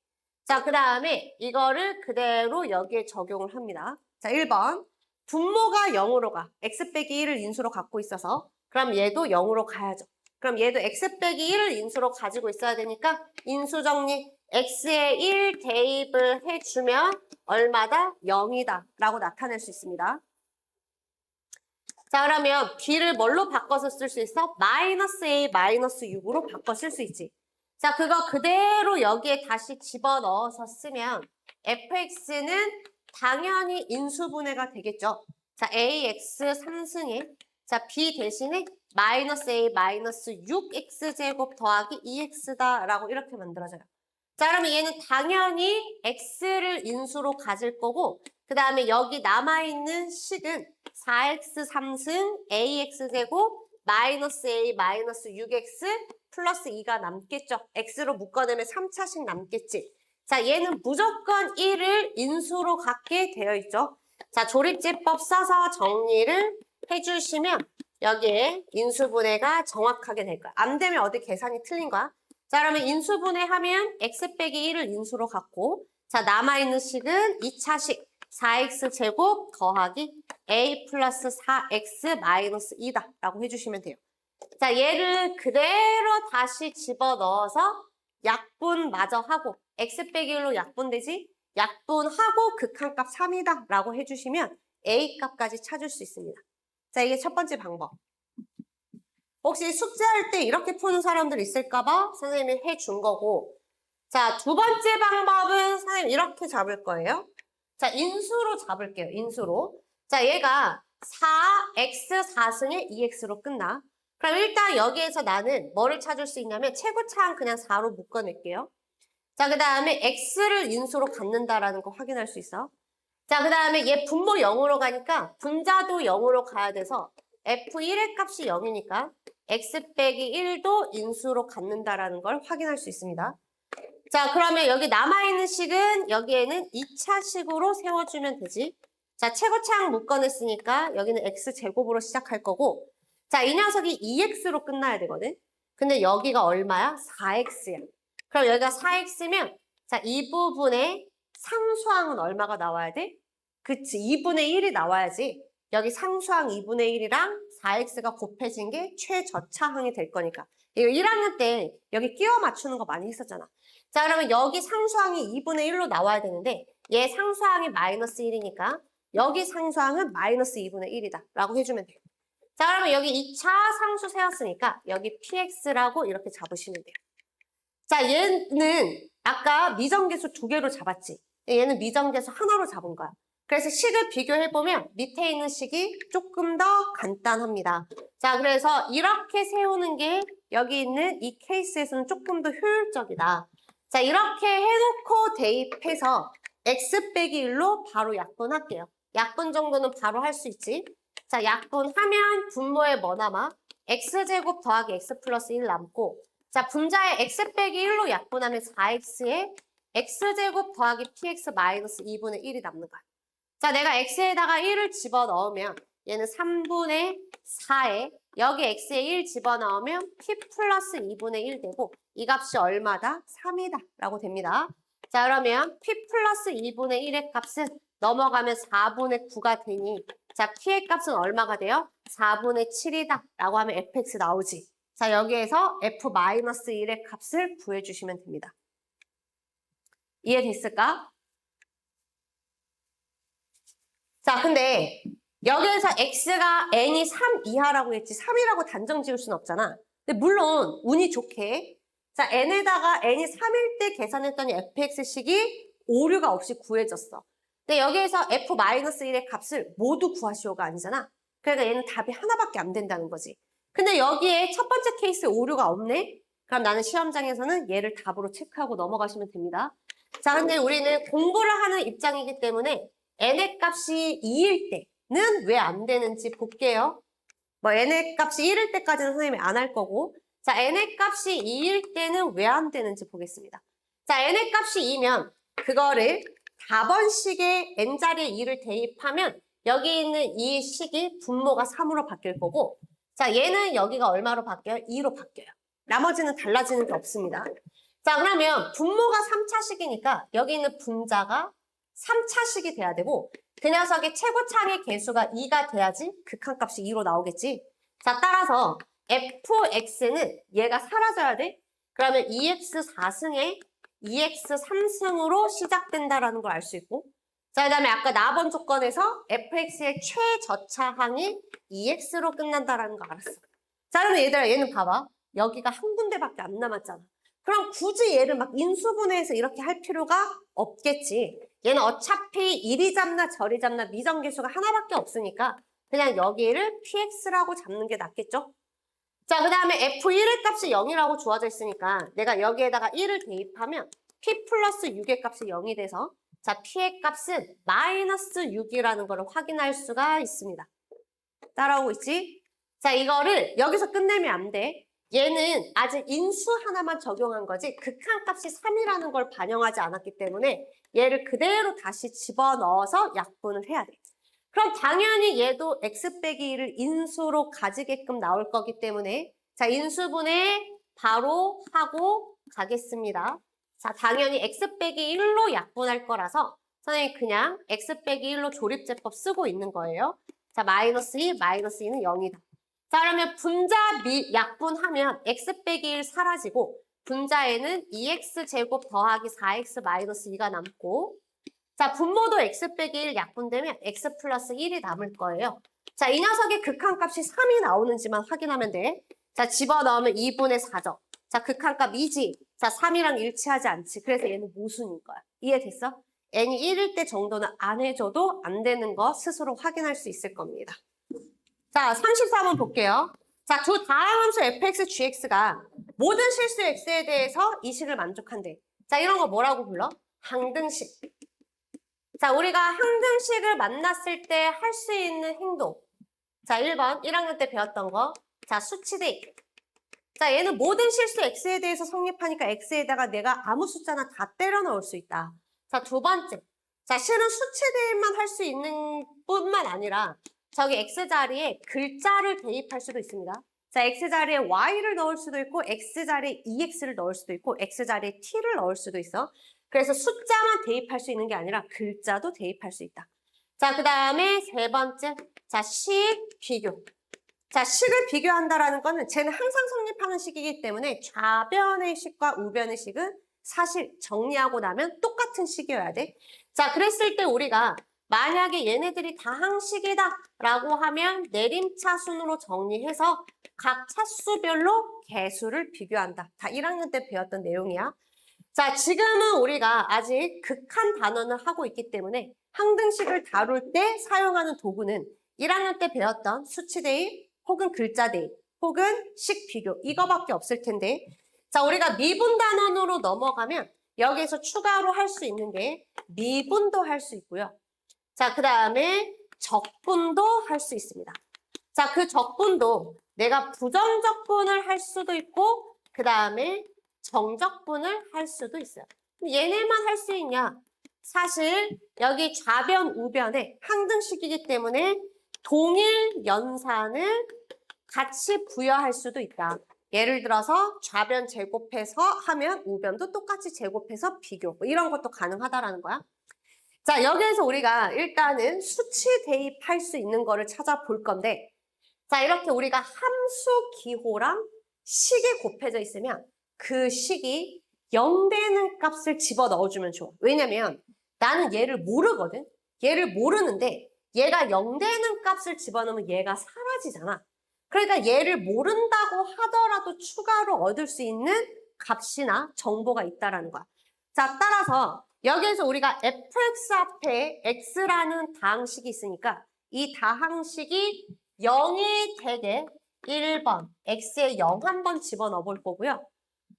자, 그 다음에 이거를 그대로 여기에 적용을 합니다. 자, 1번. 분모가 0으로 가. x 빼기 1을 인수로 갖고 있어서 그럼 얘도 0으로 가야죠. 그럼 얘도 x 빼기 1을 인수로 가지고 있어야 되니까 인수 정리. x에 1 대입을 해주면 얼마다? 0이다 라고 나타낼 수 있습니다. 자, 그러면 b를 뭘로 바꿔서 쓸 수 있어? 마이너스 a 마이너스 6으로 바꿔 쓸 수 있지. 자, 그거 그대로 여기에 다시 집어넣어서 쓰면 fx는 당연히 인수분해가 되겠죠. 자, ax 3승에 자, b 대신에 마이너스 a 마이너스 6x제곱 더하기 2x다라고 이렇게 만들어져요. 자, 그러면 얘는 당연히 x를 인수로 가질 거고 그 다음에 여기 남아있는 식은 4x 3승 ax제곱 마이너스 a 마이너스 6x 플러스 2가 남겠죠. x로 묶어내면 3차씩 남겠지. 자, 얘는 무조건 1을 인수로 갖게 되어 있죠. 자, 조립제법 써서 정리를 해주시면 여기에 인수분해가 정확하게 될 거야. 안 되면 어디 계산이 틀린 거야. 자, 그러면 인수분해하면 x 빼기 1을 인수로 갖고 자, 남아있는 식은 2차식 4x 제곱 더하기 a 플러스 4x 마이너스 2다 라고 해주시면 돼요. 자, 얘를 그대로 다시 집어넣어서 약분마저 하고 x 빼기 1로 약분되지? 약분하고 극한값 3이다 라고 해주시면 a 값까지 찾을 수 있습니다. 자, 이게 첫 번째 방법. 혹시 숙제할 때 이렇게 푸는 사람들 있을까봐 선생님이 해준 거고 자, 두 번째 방법은 선생님 이렇게 잡을 거예요. 자, 인수로 잡을게요. 인수로. 자, 얘가 4x 4승에 2x로 끝나. 그럼 일단 여기에서 나는 뭐를 찾을 수 있냐면 최고차항 그냥 4로 묶어낼게요. 자, 그 다음에 x를 인수로 갖는다라는 거 확인할 수 있어. 자, 그 다음에 얘 분모 0으로 가니까 분자도 0으로 가야 돼서 f1의 값이 0이니까 x 빼기 1도 인수로 갖는다라는 걸 확인할 수 있습니다. 자, 그러면 여기 남아있는 식은 여기에는 2차식으로 세워주면 되지. 자, 최고차항 묶어냈으니까 여기는 x제곱으로 시작할 거고 자, 이 녀석이 2x로 끝나야 되거든. 근데 여기가 얼마야? 4x야. 그럼 여기가 4x면 자, 이 부분에 상수항은 얼마가 나와야 돼? 그치, 2분의 1이 나와야지. 여기 상수항 2분의 1이랑 4x가 곱해진 게 최저차항이 될 거니까. 이거 1학년 때 여기 끼워 맞추는 거 많이 했었잖아. 자, 그러면 여기 상수항이 2분의 1로 나와야 되는데 얘 상수항이 마이너스 1이니까 여기 상수항은 마이너스 2분의 1이다 라고 해주면 돼요. 자, 그러면 여기 2차 상수 세웠으니까 여기 px라고 이렇게 잡으시면 돼요. 자, 얘는 아까 미정계수 2개로 잡았지. 얘는 미정계수 하나로 잡은 거야. 그래서 식을 비교해보면 밑에 있는 식이 조금 더 간단합니다. 자, 그래서 이렇게 세우는 게 여기 있는 이 케이스에서는 조금 더 효율적이다. 자, 이렇게 해놓고 대입해서 x 빼기 1로 바로 약분할게요. 약분 정도는 바로 할 수 있지. 자, 약분하면 분모에 뭐 남아? x제곱 더하기 x 플러스 1 남고 자, 분자에 x 빼기 1로 약분하면 4x에 x제곱 더하기 px 마이너스 2분의 1이 남는 거야. 자, 내가 x에다가 1을 집어넣으면 얘는 3분의 4에 여기 x에 1 집어넣으면 p 플러스 2분의 1 되고 이 값이 얼마다? 3이다 라고 됩니다. 자, 그러면 p 플러스 2분의 1의 값은 넘어가면 4분의 9가 되니 자, p의 값은 얼마가 돼요? 4분의 7이다 라고 하면 fx 나오지. 자, 여기에서 f-1의 값을 구해주시면 됩니다. 이해됐을까? 자, 근데 여기에서 x가 n이 3 이하라고 했지 3이라고 단정 지을 수는 없잖아. 근데 물론 운이 좋게 자, n에다가 n이 3일 때 계산했더니 fx식이 오류가 없이 구해졌어. 근데 여기에서 f-1의 값을 모두 구하시오가 아니잖아. 그러니까 얘는 답이 하나밖에 안 된다는 거지. 근데 여기에 첫 번째 케이스에 오류가 없네? 그럼 나는 시험장에서는 얘를 답으로 체크하고 넘어가시면 됩니다. 자, 근데 우리는 공부를 하는 입장이기 때문에 n의 값이 2일 때는 왜 안 되는지 볼게요. 뭐 n의 값이 1일 때까지는 선생님이 안 할 거고, 자, n의 값이 2일 때는 왜 안 되는지 보겠습니다. 자, n의 값이 2면 그거를 4번식의 n자리에 2를 대입하면 여기 있는 이 식이 분모가 3으로 바뀔 거고, 자, 얘는 여기가 얼마로 바뀌어요? 2로 바뀌어요. 나머지는 달라지는 게 없습니다. 자, 그러면 분모가 3차식이니까 여기 있는 분자가 3차식이 돼야 되고, 그 녀석의 최고차의 개수가 2가 돼야지 극한값이 2로 나오겠지. 자, 따라서 fx는 얘가 사라져야 돼. 그러면 2x 4승에 2x 3승으로 시작된다라는 걸 알 수 있고, 자, 그 다음에 아까 나번 조건에서 fx의 최저차항이 2x로 끝난다라는 거 알았어. 자, 그러면 얘들아, 얘는 봐봐. 여기가 한 군데밖에 안 남았잖아. 그럼 굳이 얘를 막 인수분해해서 이렇게 할 필요가 없겠지. 얘는 어차피 이리 잡나 저리 잡나 미정계수가 하나밖에 없으니까 그냥 여기를 px라고 잡는 게 낫겠죠? 자, 그 다음에 f1의 값이 0이라고 주어져 있으니까 내가 여기에다가 1을 대입하면 p 플러스 6의 값이 0이 돼서 자, p의 값은 마이너스 6이라는 걸 확인할 수가 있습니다. 따라오고 있지? 자, 이거를 여기서 끝내면 안 돼. 얘는 아직 인수 하나만 적용한 거지 극한값이 3이라는 걸 반영하지 않았기 때문에 얘를 그대로 다시 집어넣어서 약분을 해야 돼. 그럼 당연히 얘도 x 빼기 1을 인수로 가지게끔 나올 거기 때문에 자, 인수분해 바로 하고 가겠습니다. 자, 당연히 x 빼기 1로 약분할 거라서 선생님이 그냥 x 빼기 1로 조립제법 쓰고 있는 거예요. 자, 마이너스 2, 마이너스 2는 0이다. 자, 그러면 분자 약분하면 x 빼기 1 사라지고 분자에는 2x 제곱 더하기 4x 마이너스 2가 남고 자, 분모도 x 빼기 1 약분되면 x 플러스 1이 남을 거예요. 자, 이 녀석의 극한값이 3이 나오는지만 확인하면 돼. 자, 집어넣으면 2분의 4죠. 자, 극한값 2지. 자, 3이랑 일치하지 않지. 그래서 얘는 모순인 거야. 이해됐어? n이 1일 때 정도는 안 해줘도 안 되는 거 스스로 확인할 수 있을 겁니다. 자, 34번 볼게요. 자, 두 다항함수 fx, gx가 모든 실수 x에 대해서 이 식을 만족한대. 자, 이런 거 뭐라고 불러? 항등식. 자, 우리가 항등식을 만났을 때 할 수 있는 행동. 자, 1번 1학년 때 배웠던 거. 자, 수치대입. 자, 얘는 모든 실수 x에 대해서 성립하니까 x에다가 내가 아무 숫자나 다 때려 넣을 수 있다. 자, 두 번째. 자, 실은 수치대입만 할 수 있는 뿐만 아니라 저기 x자리에 글자를 대입할 수도 있습니다. 자, x자리에 y를 넣을 수도 있고 x자리에 ex를 넣을 수도 있고 x자리에 t를 넣을 수도 있어. 그래서 숫자만 대입할 수 있는 게 아니라 글자도 대입할 수 있다. 자, 그 다음에 세 번째. 자, 식 비교. 자, 식을 비교한다라는 거는 쟤는 항상 성립하는 식이기 때문에 좌변의 식과 우변의 식은 사실 정리하고 나면 똑같은 식이어야 돼. 자, 그랬을 때 우리가 만약에 얘네들이 다항식이다 라고 하면 내림차 순으로 정리해서 각 차수별로 개수를 비교한다. 다 1학년 때 배웠던 내용이야. 자, 지금은 우리가 아직 극한 단원을 하고 있기 때문에 항등식을 다룰 때 사용하는 도구는 1학년 때 배웠던 수치대입 혹은 글자대입 혹은 식비교 이거밖에 없을 텐데 자, 우리가 미분 단원으로 넘어가면 여기에서 추가로 할 수 있는 게 미분도 할 수 있고요. 자, 그 다음에 적분도 할 수 있습니다. 자, 그 적분도 내가 부정적분을 할 수도 있고 그 다음에 정적분을 할 수도 있어요. 얘네만 할 수 있냐? 사실 여기 좌변, 우변에 항등식이기 때문에 동일 연산을 같이 부여할 수도 있다. 예를 들어서 좌변 제곱해서 하면 우변도 똑같이 제곱해서 비교. 뭐 이런 것도 가능하다라는 거야. 자, 여기에서 우리가 일단은 수치 대입할 수 있는 거를 찾아볼 건데 자, 이렇게 우리가 함수 기호랑 식이 곱해져 있으면 그 식이 0 되는 값을 집어 넣어주면 좋아. 왜냐면 나는 얘를 모르거든. 얘를 모르는데 얘가 0 되는 값을 집어넣으면 얘가 사라지잖아. 그러니까 얘를 모른다고 하더라도 추가로 얻을 수 있는 값이나 정보가 있다라는 거야. 자, 따라서 여기에서 우리가 fx 앞에 x라는 다항식이 있으니까 이 다항식이 0이 되게 1번 x에 0 한번 집어넣어 볼 거고요.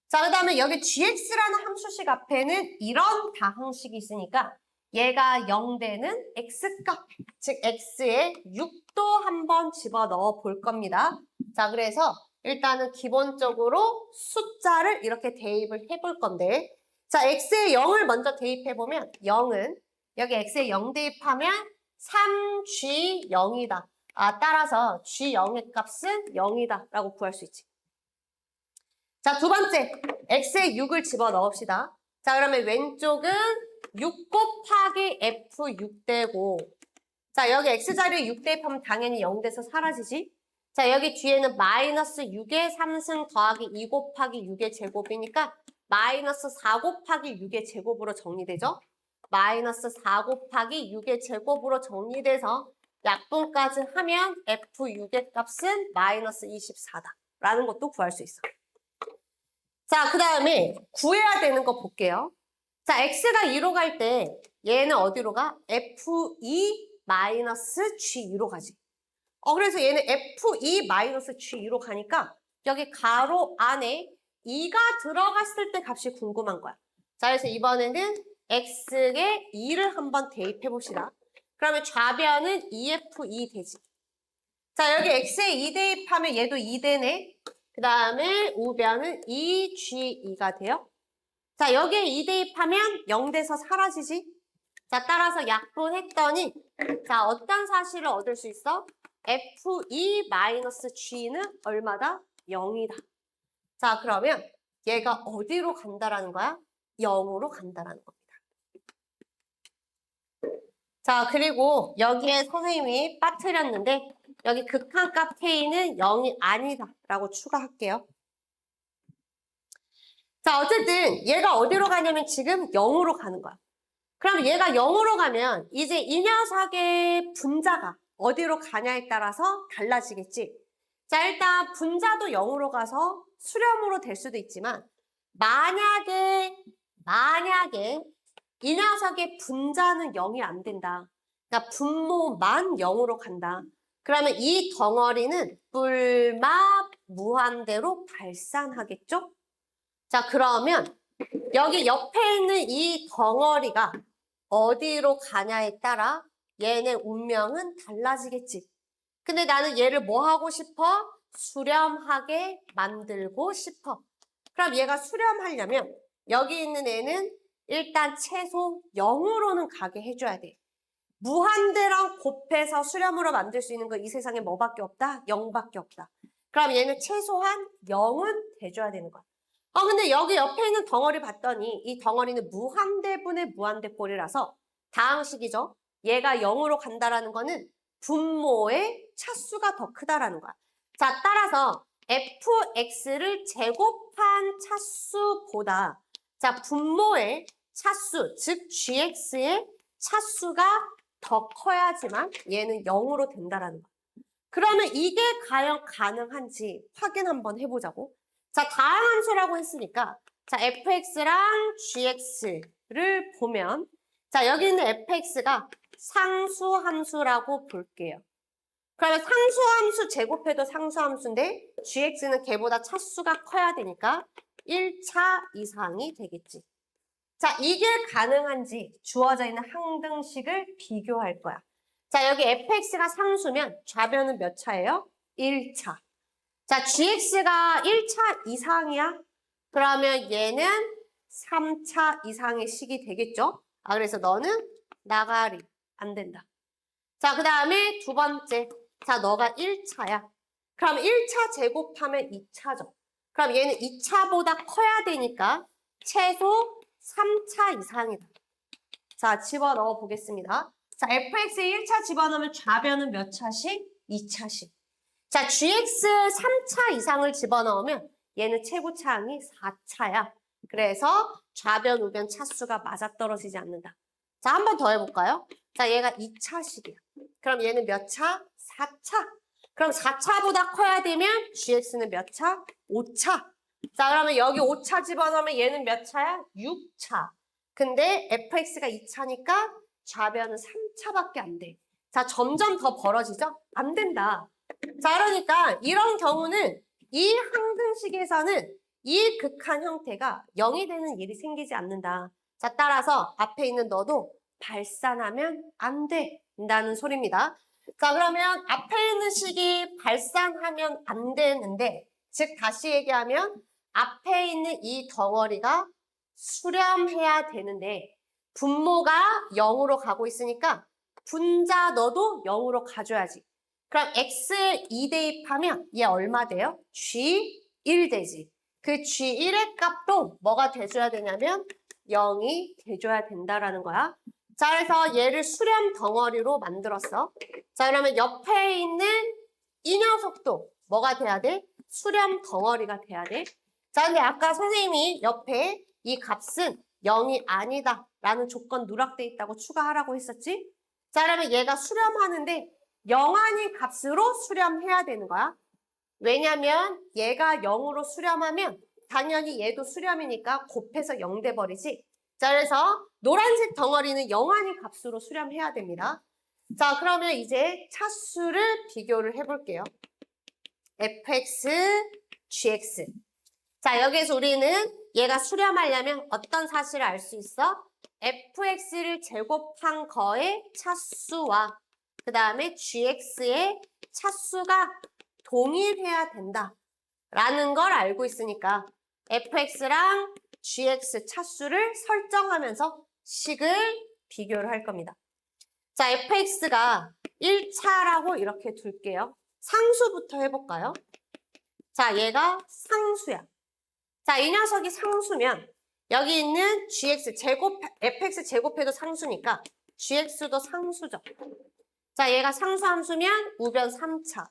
자, 그 다음에 여기 gx라는 함수식 앞에는 이런 다항식이 있으니까 얘가 0되는 x값, 즉 x에 6도 한번 집어넣어 볼 겁니다. 자, 그래서 일단은 기본적으로 숫자를 이렇게 대입을 해볼 건데, 자, x에 0을 먼저 대입해보면 0은 여기 x에 0 대입하면 3g0이다. 따라서 g0의 값은 0이다 라고 구할 수 있지. 자, 두 번째, x에 6을 집어넣읍시다. 자, 그러면 왼쪽은 6 곱하기 f6 되고, 자, 여기 x자리에 6 대입하면 당연히 0 돼서 사라지지. 자, 여기 뒤에는 마이너스 6의 3승 더하기 2 곱하기 6의 제곱이니까 마이너스 4 곱하기 6의 제곱으로 정리되죠. 마이너스 4 곱하기 6의 제곱으로 정리돼서 약분까지 하면 f6의 값은 마이너스 24다 라는 것도 구할 수 있어. 자, 그 다음에 구해야 되는 거 볼게요. 자, x가 2로 갈 때 얘는 어디로 가? f2-g2로 가지. 그래서 얘는 f2-g2로 가니까 여기 가로 안에 2가 들어갔을 때 값이 궁금한 거야. 자, 그래서 이번에는 x에 2를 한번 대입해 봅시다. 그러면 좌변은 2f2 되지. 자, 여기 x에 2 대입하면 얘도 2 되네. 그 다음에 우변은 2g2가 돼요. 자, 여기에 2 대입하면 0 돼서 사라지지. 자, 따라서 약분했더니 자, 어떤 사실을 얻을 수 있어? f2-g는 얼마다? 0이다. 자, 그러면 얘가 어디로 간다라는 거야? 0으로 간다라는 겁니다. 자, 그리고 여기에 선생님이 빠뜨렸는데 여기 극한값 k는 0이 아니다 라고 추가할게요. 자, 어쨌든 얘가 어디로 가냐면 지금 0으로 가는 거야. 그럼 얘가 0으로 가면 이제 이 녀석의 분자가 어디로 가냐에 따라서 달라지겠지. 자, 일단 분자도 0으로 가서 수렴으로 될 수도 있지만 만약에 이 녀석의 분자는 0이 안 된다. 그러니까 분모만 0으로 간다. 그러면 이 덩어리는 뿔마 무한대로 발산하겠죠? 자, 그러면 여기 옆에 있는 이 덩어리가 어디로 가냐에 따라 얘네 운명은 달라지겠지. 근데 나는 얘를 뭐 하고 싶어? 수렴하게 만들고 싶어. 그럼 얘가 수렴하려면 여기 있는 애는 일단 최소 0으로는 가게 해줘야 돼. 무한대랑 곱해서 수렴으로 만들 수 있는 거 이 세상에 뭐밖에 없다? 0밖에 없다. 그럼 얘는 최소한 0은 돼줘야 되는 거야. 근데 여기 옆에 있는 덩어리 봤더니 이 덩어리는 무한대분의 무한대꼴이라서 다항식이죠. 얘가 0으로 간다라는 거는 분모의 차수가 더 크다라는 거야. 자, 따라서 fx를 제곱한 차수보다 자, 분모의 차수, 즉 gx의 차수가 더 커야지만 얘는 0으로 된다라는 거야. 그러면 이게 과연 가능한지 확인 한번 해보자고. 자, 다항함수라고 했으니까 자, fx랑 gx를 보면 자, 여기 있는 fx가 상수함수라고 볼게요. 그러면 상수함수 제곱해도 상수함수인데 gx는 걔보다 차수가 커야 되니까 1차 이상이 되겠지. 자, 이게 가능한지 주어져 있는 항등식을 비교할 거야. 자, 여기 fx가 상수면 좌변은 몇 차예요? 1차. 자, gx가 1차 이상이야? 그러면 얘는 3차 이상의 식이 되겠죠? 그래서 너는 나가리. 안 된다. 자, 그 다음에 두 번째. 자, 너가 1차야. 그럼 1차 제곱하면 2차죠. 그럼 얘는 2차보다 커야 되니까 최소 3차 이상이다. 자, 집어넣어 보겠습니다. 자, fx에 1차 집어넣으면 좌변은 몇 차씩? 2차씩. 자, gx 3차 이상을 집어넣으면 얘는 최고차항이 4차야. 그래서 좌변, 우변 차수가 맞아떨어지지 않는다. 자, 한 번 더 해볼까요? 자, 얘가 2차식이야. 그럼 얘는 몇 차? 4차. 그럼 4차보다 커야 되면 gx는 몇 차? 5차. 자, 그러면 여기 5차 집어넣으면 얘는 몇 차야? 6차. 근데 fx가 2차니까 좌변은 3차밖에 안 돼. 자, 점점 더 벌어지죠? 안 된다. 자, 그러니까 이런 경우는 이 항등식에서는 이 극한 형태가 0이 되는 일이 생기지 않는다. 자, 따라서 앞에 있는 너도 발산하면 안 된다는 소리입니다. 자, 그러면 앞에 있는 식이 발산하면 안 되는데, 즉 다시 얘기하면 앞에 있는 이 덩어리가 수렴해야 되는데 분모가 0으로 가고 있으니까 분자 너도 0으로 가줘야지. 그럼 x에 2 대입하면 얘 얼마 돼요? g1 되지. 그 g1의 값도 뭐가 돼줘야 되냐면 0이 돼줘야 된다라는 거야. 자, 그래서 얘를 수렴 덩어리로 만들었어. 자, 그러면 옆에 있는 이 녀석도 뭐가 돼야 돼? 수렴 덩어리가 돼야 돼. 자, 근데 아까 선생님이 옆에 이 값은 0이 아니다 라는 조건 누락돼 있다고 추가하라고 했었지? 자, 그러면 얘가 수렴하는데 0 아닌 값으로 수렴해야 되는 거야. 왜냐면 얘가 0으로 수렴하면 당연히 얘도 수렴이니까 곱해서 0 돼버리지. 자, 그래서 노란색 덩어리는 0 아닌 값으로 수렴해야 됩니다. 자, 그러면 이제 차수를 비교를 해볼게요. fx, gx. 자, 여기서 우리는 얘가 수렴하려면 어떤 사실을 알 수 있어? fx를 제곱한 거의 차수와 그 다음에 gx의 차수가 동일해야 된다라는 걸 알고 있으니까 fx랑 gx 차수를 설정하면서 식을 비교를 할 겁니다. 자, fx가 1차라고 이렇게 둘게요. 상수부터 해볼까요? 자, 얘가 상수야. 자, 이 녀석이 상수면 여기 있는 gx 제곱, fx 제곱해도 상수니까 gx도 상수죠. 자, 얘가 상수함수면 우변 3차.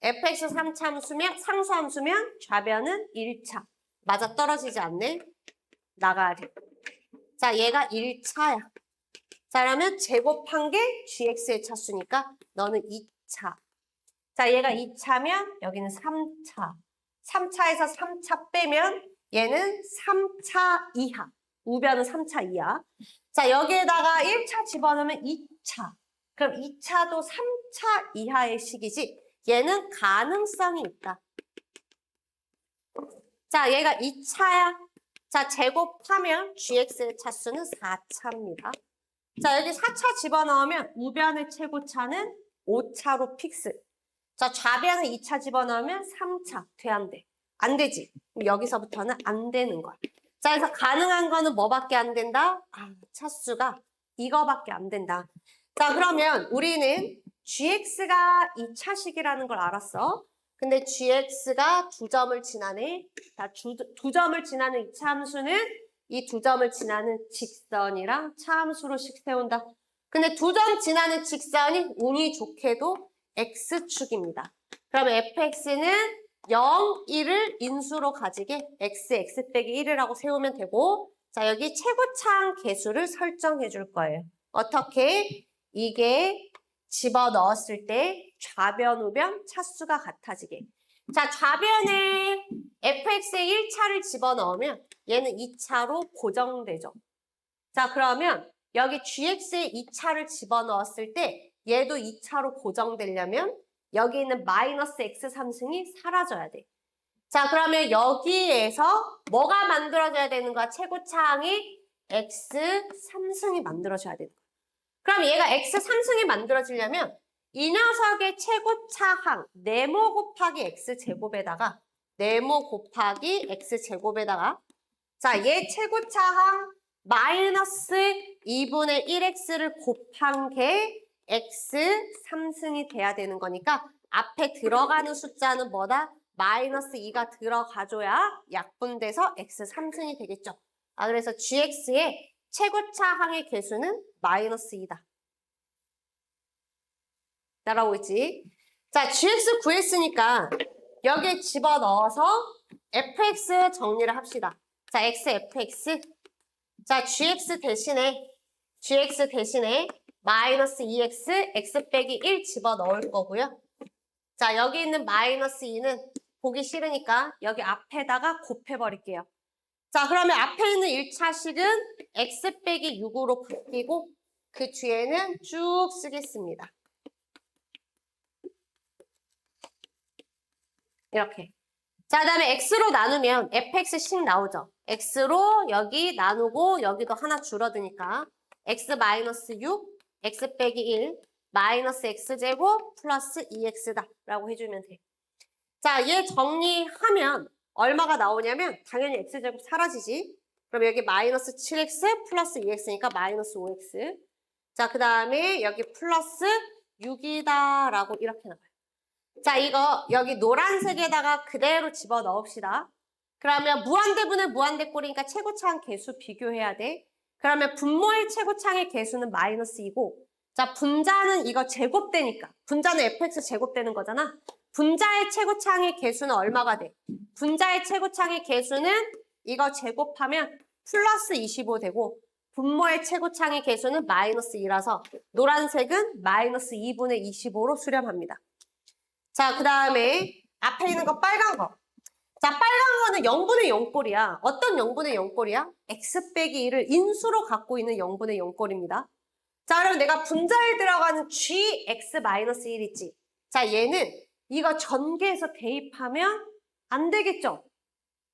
fx 3차 함수면 상수함수면 좌변은 1차. 맞아 떨어지지 않네. 나가야 돼. 자, 얘가 1차야. 자, 그러면 제곱한 게 gx의 차수니까 너는 2차. 자, 얘가 2차면 여기는 3차. 3차에서 3차 빼면 얘는 3차 이하. 우변은 3차 이하. 자, 여기에다가 1차 집어넣으면 2차. 그럼 2차도 3차 이하의 식이지. 얘는 가능성이 있다. 자, 얘가 2차야. 자, 제곱하면 gx의 차수는 4차입니다. 자, 여기 4차 집어넣으면 우변의 최고차는 5차로 픽스. 자, 좌변은 2차 집어넣으면 3차. 돼, 안 돼? 안 되지. 그럼 여기서부터는 안 되는 거야. 자, 그래서 가능한 거는 뭐밖에 안 된다? 아, 차수가 이거밖에 안 된다. 자, 그러면 우리는 gx가 2차식이라는 걸 알았어. 근데 gx가 2점을 지나네. 자, 2점을 지나는 2차 함수는 이 2점을 지나는 직선이랑 차함수로씩 세운다. 근데 2점 지나는 직선이 운이 좋게도 x축입니다. 그럼 fx는 0, 1을 인수로 가지게 x 빼기 1이라고 세우면 되고, 자, 여기 최고차항 계수를 설정해 줄 거예요. 어떻게? 이게 집어넣었을 때 좌변, 우변 차수가 같아지게. 자, 좌변에 fx의 1차를 집어넣으면 얘는 2차로 고정되죠. 자, 그러면 여기 gx의 2차를 집어넣었을 때 얘도 2차로 고정되려면 여기 있는 마이너스 x 3승이 사라져야 돼. 자, 그러면 여기에서 뭐가 만들어져야 되는 거야? 최고차항이 x 3승이 만들어져야 되는 거야. 그럼 얘가 x 3승이 만들어지려면 이 녀석의 최고차항 네모 곱하기 x제곱에다가 네모 곱하기 x제곱에다가 자, 얘 최고차항 마이너스 2분의 1x를 곱한 게 x 3승이 돼야 되는 거니까 앞에 들어가는 숫자는 뭐다? 마이너스 2가 들어가줘야 약분돼서 x 3승이 되겠죠. 아, 그래서 gx의 최고차항의 개수는 마이너스 2다. 따라오지? 자, gx 구했으니까 여기에 집어넣어서 fx 정리를 합시다. 자, x, fx. 자, gx 대신에 마이너스 2x, x 빼기 1 집어넣을 거고요. 자, 여기 있는 마이너스 2는 보기 싫으니까 여기 앞에다가 곱해버릴게요. 자, 그러면 앞에 있는 1차식은 x 빼기 6으로 바뀌고 그 뒤에는 쭉 쓰겠습니다. 이렇게. 자, 그다음에 x로 나누면 fx씩 나오죠. x로 여기 나누고 여기도 하나 줄어드니까 x 마이너스 6, x 빼기 1, 마이너스 x제곱 플러스 2x다 라고 해주면 돼. 자, 얘 정리하면 얼마가 나오냐면 당연히 x제곱 사라지지. 그럼 여기 마이너스 7x 플러스 2x니까 마이너스 5x. 자, 그 다음에 여기 플러스 6이다 라고 이렇게 나와요. 자, 이거 여기 노란색에다가 그대로 집어 넣읍시다. 그러면 무한대분의 무한대꼴이니까 최고차항 개수 비교해야 돼. 그러면 분모의 최고차항의 개수는 마이너스 2고, 자, 분자는 이거 제곱되니까. 분자는 fx 제곱되는 거잖아. 분자의 최고차항의 개수는 얼마가 돼? 분자의 최고차항의 개수는 이거 제곱하면 플러스 25 되고, 분모의 최고차항의 개수는 마이너스 2라서 노란색은 마이너스 2분의 25로 수렴합니다. 자, 그 다음에 앞에 있는 거 빨간 거. 자, 빨간 거는 0분의 0꼴이야. 어떤 0분의 0꼴이야? x 빼기 1을 인수로 갖고 있는 0분의 0꼴입니다. 자, 그럼 내가 분자에 들어가는 gx-1 있지? 자, 얘는 이거 전개해서 대입하면 안 되겠죠?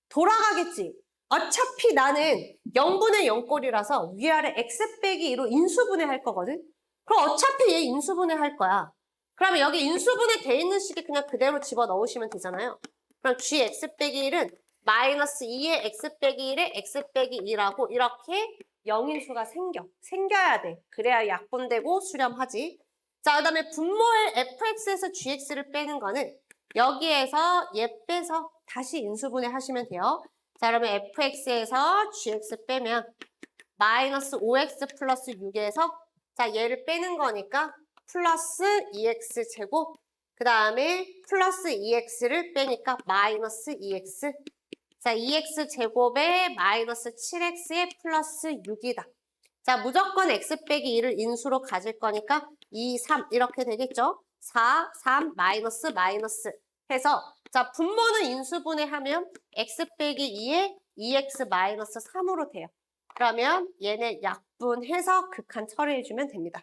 돌아가겠지? 어차피 나는 0분의 0꼴이라서 위아래 x 빼기 2로 인수분해 할 거거든? 그럼 어차피 얘 인수분해 할 거야. 그러면 여기 인수분해 돼 있는 식이 그냥 그대로 집어 넣으시면 되잖아요. 그럼 gx 빼기 1은 마이너스 2의 x 빼기 1의 x 빼기 2라고 이렇게 영인수가 생겨야 돼. 그래야 약분되고 수렴하지. 자, 그 다음에 분모의 fx에서 gx를 빼는 거는 여기에서 얘 빼서 다시 인수분해 하시면 돼요. 자, 그러면 fx에서 gx 빼면 마이너스 5x 플러스 6에서 자, 얘를 빼는 거니까 플러스 2x 제곱, 그 다음에 플러스 2x를 빼니까 마이너스 2x. 자, 2x 제곱에 마이너스 7x에 플러스 6이다. 자, 무조건 x 빼기 2를 인수로 가질 거니까 2, 3 이렇게 되겠죠? 4, 3, 마이너스, 마이너스 해서 자, 분모는 인수분해하면 x 빼기 2에 2x 마이너스 3으로 돼요. 그러면 얘네 약분해서 극한 처리해주면 됩니다.